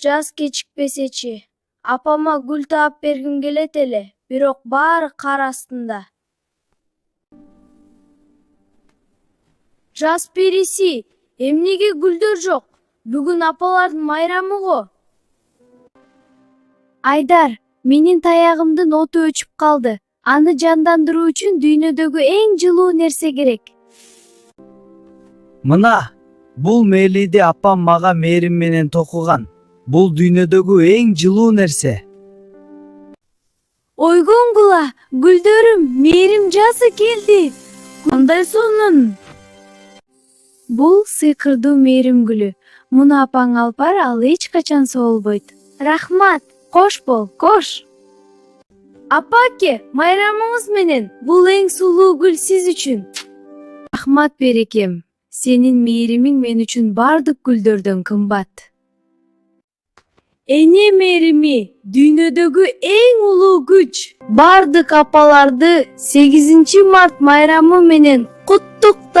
Жаз кечикпесечи. Апама гүл таап бергим келет эле, бирок баары кар астында. Жаз периси, эмнеге гүлдөр жок? Бүгүн апалардын майрамы го. Айдар, менин таягымдын оту өчүп калды. Аны жандандыруу үчүн дүйнөдөгү эң жылуу нерсе керек. Мына, бул мээлиди апам мага мээрим менен токуган. Бул дүйнөдөгү эң жылуу нерсе. Ойгонгула, гүлдөрүм, мээрим жазы келди. Кандай сонун. Бул сыйкырдуу мээрим гүлү. Муну апаң алып бар, ал эч качан соолбойт. Рахмат, кош бол, кош. Апаке, майрамыңыз менен. Бул эң сулуу гүл сиз үчүн. Рахмат берекем. Сенин мээримиң мен үчүн бардык гүлдөрдөн кымбат. Эне мээрими дүйнөдөгү эң улуу күч. Бардык апаларды 8 март майрамы менен куттуктайм.